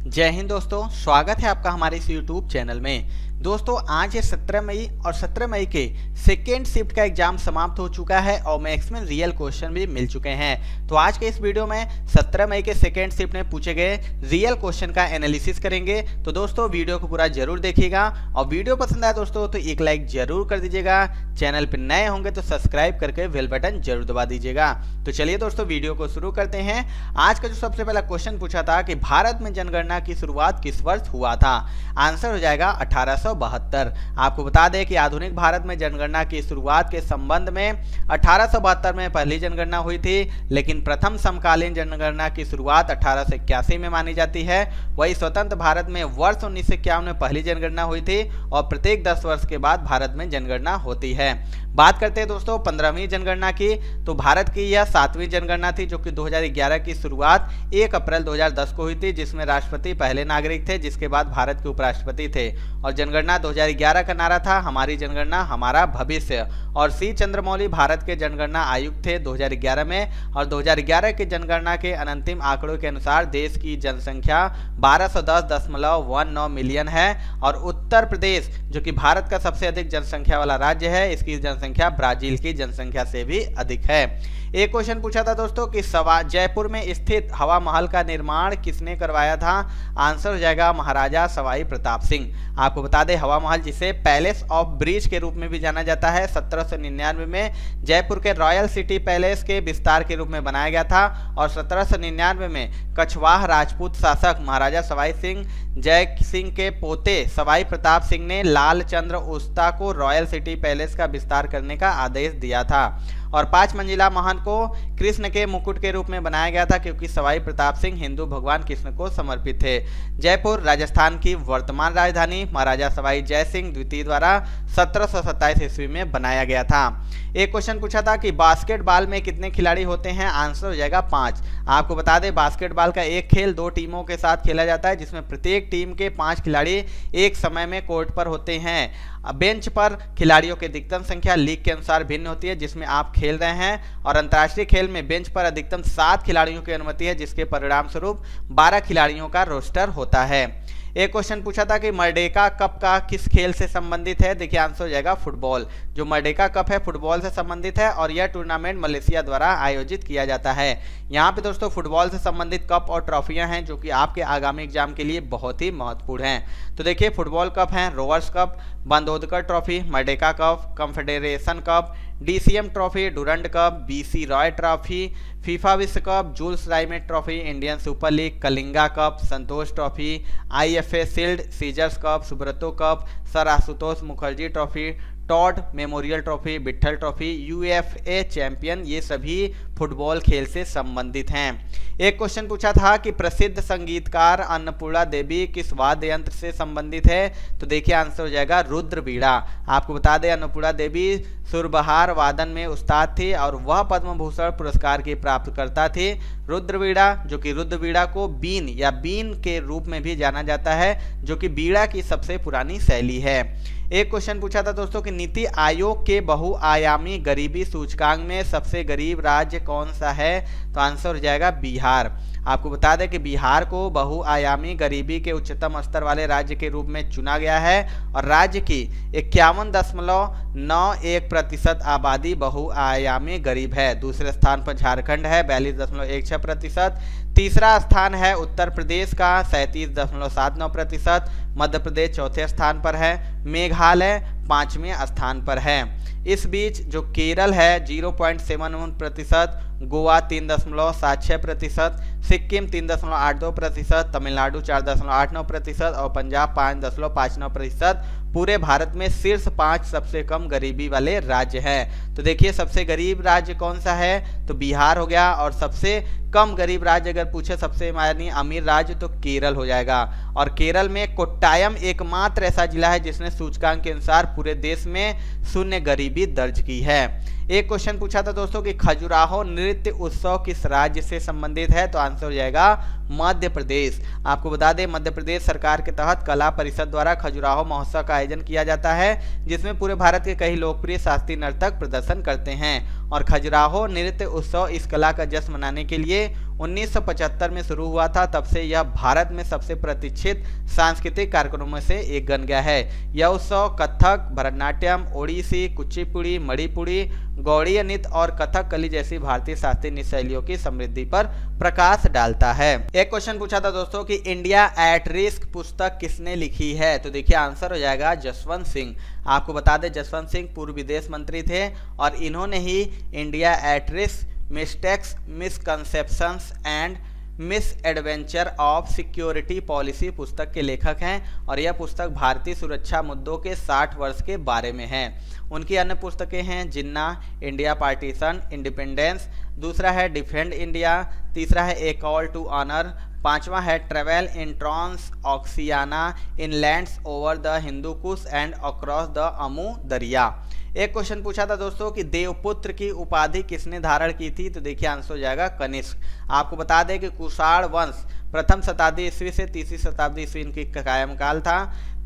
जय हिंद दोस्तों, स्वागत है आपका हमारे इस YouTube चैनल में। दोस्तों आज है 17 मई और 17 मई के सेकेंड शिफ्ट का एग्जाम समाप्त हो चुका है और मैक्सिमम रियल क्वेश्चन भी मिल चुके हैं। तो आज के इस वीडियो में 17 मई के सेकेंड शिफ्ट में पूछे गए रियल क्वेश्चन का एनालिसिस करेंगे। तो दोस्तों वीडियो को पूरा जरूर देखिएगा और वीडियो पसंद आए दोस्तों तो एक लाइक जरूर कर दीजिएगा। चैनल पर नए होंगे तो सब्सक्राइब करके बेल बटन जरूर दबा दीजिएगा। तो चलिए दोस्तों वीडियो को शुरू करते हैं। आज का जो सबसे पहला क्वेश्चन पूछा था कि भारत में जनगणना की शुरुआत किस वर्ष हुआ था। आंसर हो जाएगा 1872। आपको बता दें कि आधुनिक भारत में जनगणना की शुरुआत के संबंध में 1872 में पहली जनगणना हुई थी, लेकिन प्रथम समकालीन जनगणना की शुरुआत 1881 में मानी जाती है। वही स्वतंत्र भारत में वर्ष 1951 में पहली जनगणना हुई थी और प्रत्येक 10 वर्ष के बाद भारत में जनगणना होती है। बात करते हैं दोस्तों 15वीं जनगणना की, तो भारत की यह 7वीं जनगणना थी जो कि 2011 की शुरुआत 1 अप्रैल 2010 को हुई थी, जिसमें राष्ट्रपति पहले नागरिक थे, जिसके बाद भारत के उपराष्ट्रपति थे। और जनगणना 2011 का नारा था हमारी जनगणना हमारा भविष्य। और सी चंद्रमौली भारत के जनगणना आयुक्त थे 2011 में। और 2011 की जनगणना के अंतिम आंकड़ों के अनुसार देश की जनसंख्या 1210.19 मिलियन है। और उत्तर प्रदेश जो कि भारत का सबसे अधिक जनसंख्या वाला राज्य है, इसकी जनसंख्या ब्राजील की जनसंख्या से भी अधिक है। एक क्वेश्चन पूछा था दोस्तों कि जयपुर में स्थित हवा महल का निर्माण किसने करवाया था। आंसर हो जाएगा महाराजा सवाई प्रताप सिंह। आपको बता दें हवा महल जिसे पैलेस ऑफ ब्रिज के रूप में भी जाना जाता है, 1799 में जयपुर के रॉयल सिटी पैलेस के विस्तार के रूप में बनाया गया था। और 1799 में कछवाह राजपूत शासक महाराजा सवाई सिंह जय सिंह के पोते सवाई प्रताप सिंह ने लाल चंद्र उस्ता को रॉयल सिटी पैलेस का विस्तार करने का आदेश दिया था। और 5 मंजिला महल को कृष्ण के मुकुट के रूप में बनाया गया था, क्योंकि सवाई प्रताप सिंह हिंदू भगवान कृष्ण को समर्पित थे। जयपुर राजस्थान की वर्तमान राजधानी महाराजा सवाई जय सिंह द्वितीय द्वारा 1727 ईस्वी में बनाया गया था। एक क्वेश्चन पूछा था कि बास्केटबॉल में कितने खिलाड़ी होते हैं। आंसर हो जाएगा 5। आपको बता दें बास्केटबॉल का एक खेल 2 टीमों के साथ खेला जाता है, जिसमें प्रत्येक टीम के 5 खिलाड़ी एक समय में कोर्ट पर होते हैं। बेंच पर खिलाड़ियों की अधिकतम संख्या लीग के अनुसार भिन्न होती है जिसमें आप खेल रहे हैं। और अंतर्राष्ट्रीय खेल में बेंच पर अधिकतम 7 खिलाड़ियों की अनुमति है, जिसके परिणाम स्वरूप 12 खिलाड़ियों का रोस्टर होता है। एक क्वेश्चन पूछा था कि मर्डेका कप का किस खेल से संबंधित है। देखिए आंसर हो जाएगा फुटबॉल। जो मर्डेका कप है फुटबॉल से संबंधित है और यह टूर्नामेंट मलेशिया द्वारा आयोजित किया जाता है। यहाँ पे दोस्तों फुटबॉल से संबंधित कप और ट्रॉफियां हैं जो कि आपके आगामी एग्जाम के लिए बहुत ही महत्वपूर्ण हैं। तो देखिए फुटबॉल कप हैं Rovers cup, Bandodkar trophy, Merdeka cup, confederation cup, DCM trophy, Durand cup, BC Roy trophy, FIFA विश्व cup, Jules Rimet trophy, Indian super league, Kalinga cup, Santosh trophy, IFA shield, Scissors cup, Subroto cup, sir Ashutosh Mukherjee trophy, Todd memorial trophy, Vitthal trophy, UFA champion, ये सभी football खेल से संबंधित हैं। एक question पूछा था कि प्रसिद्ध संगीतकार अन्नपूर्णा देवी किस वाद्य यंत्र से संबंधित है। तो देखिए आंसर हो जाएगा रुद्र बीड़ा। आपको बता दें अन्नपूर्णा देवी सुरबहार वादन में उस्ताद थी और वह पद्म भूषण पुरस्कार की प्राप्तकर्ता थी। रुद्र बीड़ा जो कि रुद्र बीड़ा को बीन या बीन के रूप में भी जाना जाता है, जो कि बीड़ा की सबसे पुरानी शैली है। एक क्वेश्चन पूछा था दोस्तों कि नीति आयोग के बहुआयामी गरीबी सूचकांक में सबसे गरीब राज्य कौन सा है। तो आंसर हो जाएगा बिहार। आपको बता दें कि बिहार को बहुआयामी गरीबी के उच्चतम स्तर वाले राज्य के रूप में चुना गया है और राज्य की 51.91% आबादी बहुआयामी गरीब है। दूसरे स्थान पर झारखंड है 42.16%। तीसरा स्थान है उत्तर प्रदेश का 37.79%। मध्य प्रदेश चौथे स्थान पर है। मेघालय 5वें स्थान पर है। इस बीच जो केरल है 0.71%, गोवा 3.76%, सिक्किम 3.82%, तमिलनाडु 4.89% और पंजाब 5.59% पूरे भारत में शीर्ष 5 सबसे कम गरीबी वाले राज्य हैं। तो देखिए सबसे गरीब राज्य कौन सा है, तो बिहार हो गया। और सबसे कम गरीब राज्य अगर पूछे सबसे यानी अमीर राज्य तो केरल हो जाएगा। और केरल में कोट्टायम एकमात्र ऐसा जिला है जिसने सूचकांक के अनुसार पूरे देश में 0 गरीबी दर्ज की है। एक क्वेश्चन पूछा था दोस्तों कि खजुराहो नृत्य उत्सव किस राज्य से संबंधित है। तो आंसर हो जाएगा मध्य प्रदेश। आपको बता दें मध्य प्रदेश सरकार के तहत कला परिषद द्वारा खजुराहो महोत्सव का आयोजन किया जाता है, जिसमें पूरे भारत के कई लोकप्रिय शास्त्रीय नर्तक प्रदर्शन करते हैं। और खजुराहो नृत्य उत्सव इस कला का जश्न मनाने के लिए 1975 में शुरू हुआ था। तब से यह भारत में सबसे प्रतीक्षित सांस्कृतिक कार्यक्रमों में से एक बन गया है। यह उत्सव कथक, भरतनाट्यम, ओडिसी, कुचिपुड़ी, मणिपुरी, गौड़ीय नृत्य और कथकली जैसी भारतीय शास्त्रीय नृत्य शैलियों की समृद्धि पर प्रकाश डालता है। एक क्वेश्चन पूछा था दोस्तों कि इंडिया एट रिस्क पुस्तक किसने लिखी है, तो देखिए आंसर हो जाएगा जसवंत सिंह। आपको बता दें जसवंत सिंह पूर्व विदेश मंत्री थे और इन्होंने ही India at risk mistakes, misconceptions and misadventure of security policy पुस्तक के लेखक हैं और यह पुस्तक भारतीय सुरक्षा मुद्दों के 60 वर्ष के बारे में है। उनकी अन्य पुस्तकें हैं जिन्ना, इंडिया पार्टीशन, इंडिपेंडेंस, दूसरा है डिफेंड इंडिया, तीसरा है ए कॉल टू ऑनर, पांचवा है travel in Transoxiana inlands over the Hindu Kush and across the Amu Darya. एक क्वेश्चन पूछा था दोस्तों कि देवपुत्र की उपाधि किसने धारण की थी, तो देखिए आंसर हो जाएगा कनिष्क। आपको बता दें कि कुषाण वंश प्रथम शताब्दी ईस्वी से तीसरी शताब्दी ईस्वी इनकी कायमकाल था।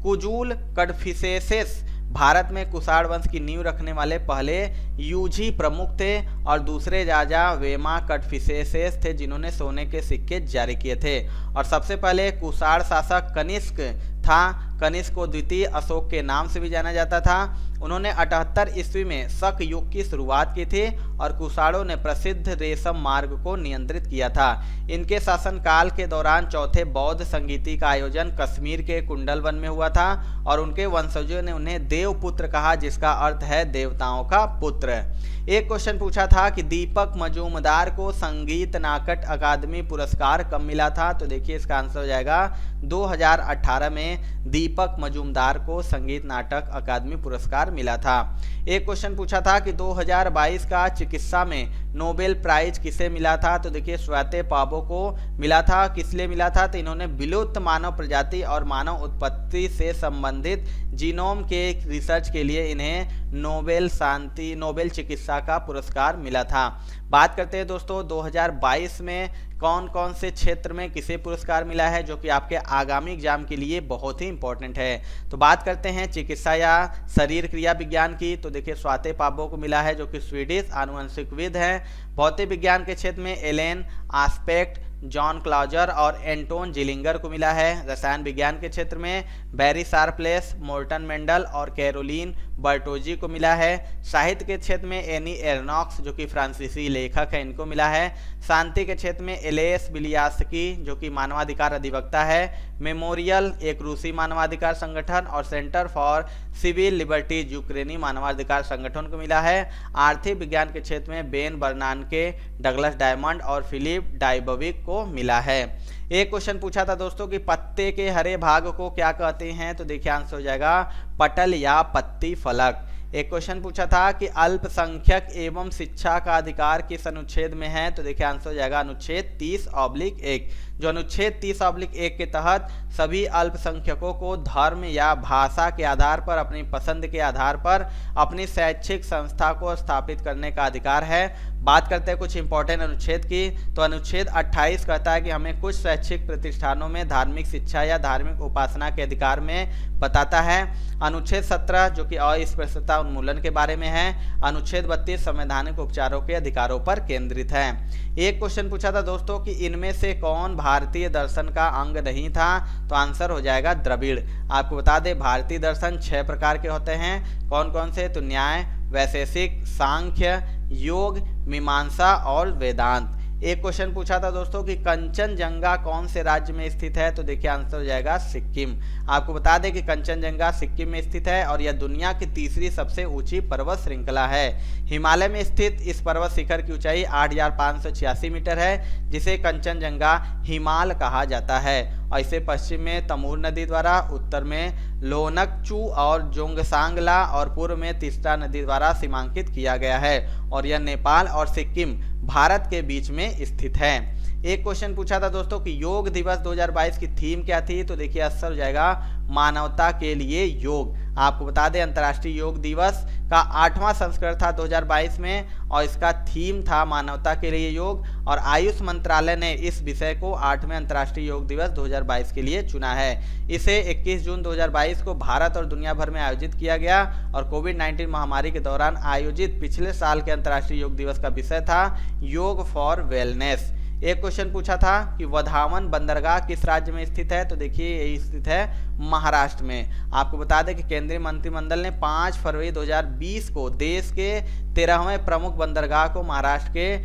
कुजूल कड़फिसेसेस भारत में कुषाण वंश की नींव रखने वाले पहले यूझी प्रमुख थे और दूसरे राजा वेमा कड़फिसेसेस थे जिन्होंने सोने के सिक्के जारी किए थे। और सबसे पहले कुषाण शासक कनिष्क था। कनिष्क को द्वितीय अशोक के नाम से भी जाना जाता था। उन्होंने 78 ईस्वी में शक युग की शुरुआत की थी और कुषाणों ने प्रसिद्ध रेशम मार्ग को नियंत्रित किया था। इनके शासनकाल के दौरान चौथे बौद्ध संगीति का आयोजन कश्मीर के कुंडलवन में हुआ था और उनके वंशजों ने उन्हें देवपुत्र कहा, जिसका अर्थ है देवताओं का पुत्र। एक क्वेश्चन पूछा था कि दीपक मजूमदार को संगीत नाटक अकादमी पुरस्कार कब मिला था, तो देखिए इसका आंसर हो जाएगा 2018 में दीपक मजूमदार को संगीत नाटक अकादमी पुरस्कार मिला था। एक क्वेश्चन पूछा था कि 2022 का चिकित्सा में नोबेल प्राइज किसे मिला था, तो देखिए श्वेते पाबो को मिला था। किस लिए मिला था, तो इन्होंने विलुप्त मानव प्रजाति और मानव उत्पत्ति से संबंधित जीनोम के रिसर्च के लिए इन्हें नोबेल चिकित्सा का पुरस्कार मिला था। बात करते हैं दोस्तों 2022 में कौन कौन से क्षेत्र में किसे पुरस्कार मिला है, जो कि आपके आगामी एग्जाम के लिए बहुत ही इंपॉर्टेंट है। तो बात करते हैं चिकित्सा या शरीर क्रिया विज्ञान की, तो देखिए स्वाते पाबो को मिला है जो कि स्वीडिश आनुवंशिकविद हैं। भौतिक विज्ञान के क्षेत्र में एलेन आस्पेक्ट, जॉन क्लाउजर और एंटोन जिलिंगर को मिला है। रसायन विज्ञान के क्षेत्र में बैरी शार्पलेस, मोर्टन मेंडल और कैरोलिन बर्टोजी को मिला है। साहित्य के क्षेत्र में एनी एरनॉक्स जो कि फ्रांसीसी लेखक है, इनको मिला है। शांति के क्षेत्र में एलेस बिलियास्की जो कि मानवाधिकार अधिवक्ता है। मेमोरियल एक रूसी मानवाधिकार संगठन और सेंटर फॉर सिविल लिबर्टीज यूक्रेनी मानवाधिकार संगठन को मिला है। आर्थिक विज्ञान के क्षेत्र में बेन बर्नानके, डगलस डायमंड और फिलिप डाइबोविक को मिला है। एक क्वेश्चन पूछा था दोस्तों कि पत्ते के हरे भाग को क्या कहते हैं, तो देखिए आंसर हो जाएगा पटल या पत्ती फलक। एक क्वेश्चन पूछा था कि अल्पसंख्यक एवं शिक्षा का अधिकार किस अनुच्छेद में है, तो देखिए आंसर हो जाएगा अनुच्छेद 30/1। जो अनुच्छेद 30/1 के तहत सभी अल्पसंख्यकों को धर्म या भाषा के आधार पर अपनी पसंद के आधार पर अपनी शैक्षिक संस्था को स्थापित करने का अधिकार है। बात करते हैं कुछ इंपॉर्टेंट अनुच्छेद की, तो अनुच्छेद 28 कहता है कि हमें कुछ शैक्षिक प्रतिष्ठानों में धार्मिक शिक्षा या धार्मिक उपासना के अधिकार में बताता है। अनुच्छेद 17 जो कि अस्पृश्यता उन्मूलन के बारे में है। अनुच्छेद 32 संवैधानिक उपचारों के अधिकारों पर केंद्रित है। एक क्वेश्चन पूछा था दोस्तों कि इनमें से कौन भारतीय दर्शन का अंग नहीं था, तो आंसर हो जाएगा द्रविड़। आपको बता दें भारतीय दर्शन 6 प्रकार के होते हैं। कौन कौन से, तो न्याय, वैशेषिक, सांख्य, योग, मीमांसा और वेदांत। एक क्वेश्चन पूछा था दोस्तों कि कंचनजंगा कौन से राज्य में स्थित है, तो देखिए आंसर हो जाएगा सिक्किम। आपको बता दें कि कंचनजंगा सिक्किम में स्थित है और यह दुनिया की तीसरी सबसे ऊंची पर्वत श्रृंखला है। हिमालय में स्थित इस पर्वत शिखर की ऊंचाई 8586 मीटर है, जिसे कंचनजंगा हिमाल कहा जाता है। और इसे पश्चिम में तमूर नदी द्वारा, उत्तर में लोनकचू और जोंगसांगला और पूर्व में तीस्ता नदी द्वारा सीमांकित किया गया है और यह नेपाल और सिक्किम भारत के बीच में स्थित है। एक क्वेश्चन पूछा था दोस्तों कि योग दिवस 2022 की थीम क्या थी, तो देखिए आंसर हो जाएगा मानवता के लिए योग। आपको बता दें अंतर्राष्ट्रीय योग दिवस का 8वां संस्करण था 2022 में और इसका थीम था मानवता के लिए योग और आयुष मंत्रालय ने इस विषय को 8वें अंतर्राष्ट्रीय योग दिवस 2022 के लिए चुना है। इसे 21 जून 2022 को भारत और दुनिया भर में आयोजित किया गया और कोविड-19 महामारी के दौरान आयोजित पिछले साल के अंतर्राष्ट्रीय योग दिवस का विषय था योग फॉर वेलनेस। एक क्वेश्चन पूछा था कि वधावन बंदरगाह किस राज्य में स्थित है, तो देखिए यही स्थित है महाराष्ट्र में। आपको बता दें कि केंद्रीय मंत्रिमंडल ने 5 फरवरी 2020 को देश के 13वें प्रमुख बंदरगाह को महाराष्ट्र के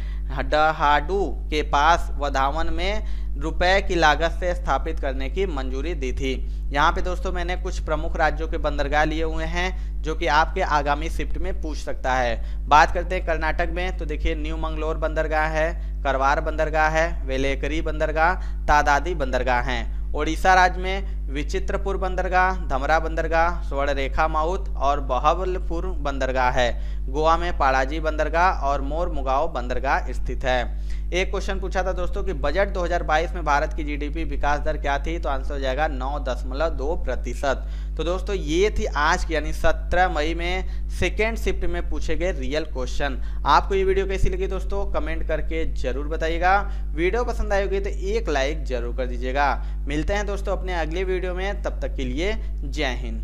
डहाडू के पास वधावन में रुपए की लागत से स्थापित करने की मंजूरी दी थी। यहाँ पे दोस्तों मैंने कुछ प्रमुख राज्यों के बंदरगाह लिए हुए हैं जो कि आपके आगामी शिफ्ट में पूछ सकता है। बात करते हैं कर्नाटक में, तो देखिए न्यू मंगलोर बंदरगाह है, करवार बंदरगाह है, वेलेकरी बंदरगाह, तादादी बंदरगाह हैं। ओडिशा राज्य में विचित्रपुर बंदरगाह, धमरा बंदरगाह, स्वर्णरेखा माउथ और बहवलपुर बंदरगाह है। गोवा में पाड़ाजी बंदरगाह और मोरमुगांव बंदरगाह स्थित है। एक क्वेश्चन पूछा था दोस्तों कि बजट 2022 में भारत की जीडीपी विकास दर क्या थी, तो आंसर हो जाएगा 9.2%। तो दोस्तों ये थी आज की यानी 17 मई में सेकेंड शिफ्ट में पूछे गए रियल क्वेश्चन। आपको ये वीडियो कैसी लगी दोस्तों कमेंट करके जरूर बताइएगा। वीडियो पसंद आई होगी तो एक लाइक जरूर कर दीजिएगा। मिलते हैं दोस्तों अपने अगले वीडियो में, तब तक के लिए जय हिंद।